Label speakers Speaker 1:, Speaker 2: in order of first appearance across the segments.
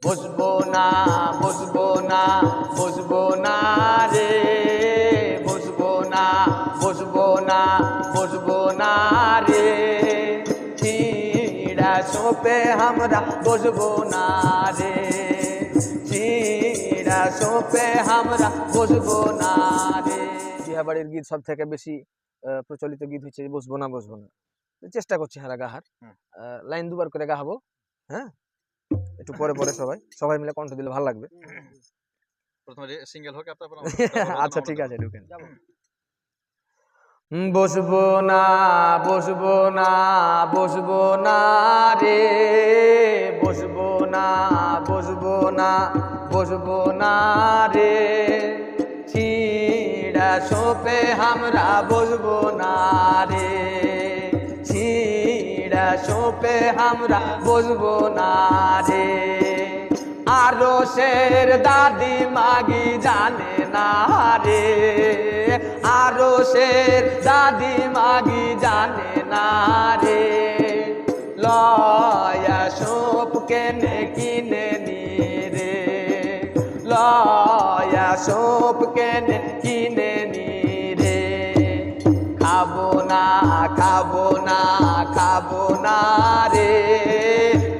Speaker 1: বসবো না বসবো না বসবো না রে, বসবো না বসবো না বসবো না রে, ছিঁড়া সোপে আমরা বসবো না রে, ছিঁড়া সোপে আমরা বসবো না রে। বিহাবাড়ির গীত সব থেকে বেশি প্রচলিত গীত হচ্ছে বসবো না বসবো না। চেষ্টা করছি হারা গাহার, লাইন দুবার করে গাহাবো। হ্যাঁ, একটু পরে পরে সবাই মিলে কণ্ঠ দিলে ভালো লাগবে।
Speaker 2: প্রথমে সিঙ্গেল হোক তারপর
Speaker 1: আচ্ছা ঠিক আছে, ঢুকেন। বসবো না বসবো না বসবো না রে, বসবো না বসবো না বসবো না রে, ছিঁড়া সোপে আমরা বসবো না রে, ছিঁড়া সোপে আমরা বসবো না রে। আরো শের দাদি মাগি জানে না রে, আরো শের দাদি মাগি জানে না রে, লয়া সোপ কেনে কিনে নি রে, লয়া সোপ কেনে কিনে নি রে, খাবো না খাবো না খাবো না রে,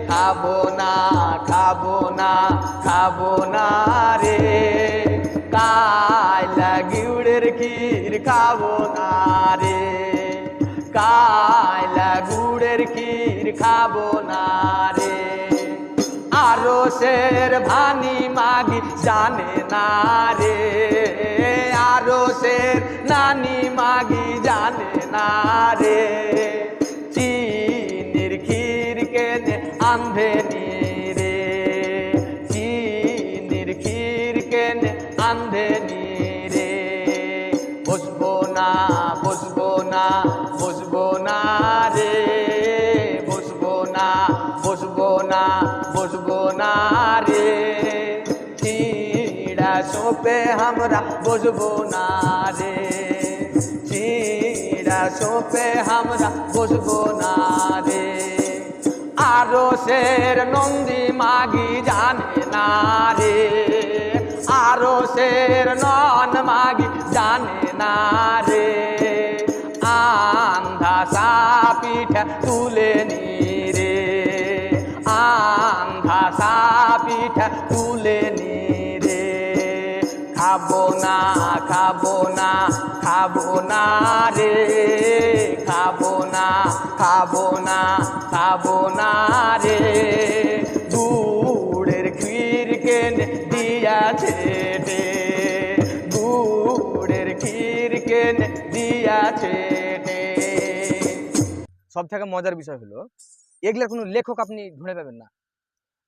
Speaker 1: খাবো না খাবো না খাবো না রে, কায়লা গুড়ের ক্ষীর খাবো না রে, কায়লা গুড়ের ক্ষীর খাবো না রে। আরো শের ভানি মাগি জানে না রে, আরো শের নানি মাগি জানে না রে, চিনির ক্ষীর কেনে আন্ধে নি রে, চিনির ক্ষীর কেনে আন্ধে নি রে, বসবো না বসবো না বসবো না রে, বসবো না বসবো না বসবো না রে, ছিঁড়া সোপে আমরা বসবো না রে, ছিঁড়া সোপে আমরা বসবো না রে। আরো শের নন্দী মাগি জানে না রে, আরো শের নন মাগি জানে না রে, আন্ধা সাপিঠা তুলে নি রে, আন্ধা সাপিঠা তুলে নি রে, খাবো না খাবো না খাবো না রে, খাবো না খাবো না খাবো না রে, গুড়ের ক্ষীর কেনে দিয়াছে রে, গুড়ের ক্ষীর কেনে দিয়াছে রে। সব থেকে মজার বিষয় হলো এগুলার কোনো লেখক আপনি ঢুঁড়ে পাবেন না।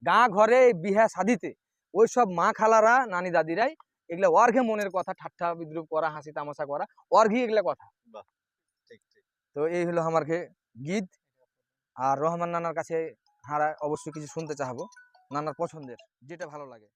Speaker 1: গাঁ ঘরে বিহা শাদিতে ওই সব মা খালারা নানি দাদিরাই এগুলা অর্ঘে মনের কথা ঠাট্টা বিদ্রুপ করা, হাসি তামাশা করা, অর্ঘি এগুলা কথা। তো এই হলো আমার গীত। আর রহমান নানার কাছে হারা অবশ্যই কিছু শুনতে চাহাবো, নানার পছন্দের যেটা ভালো লাগে।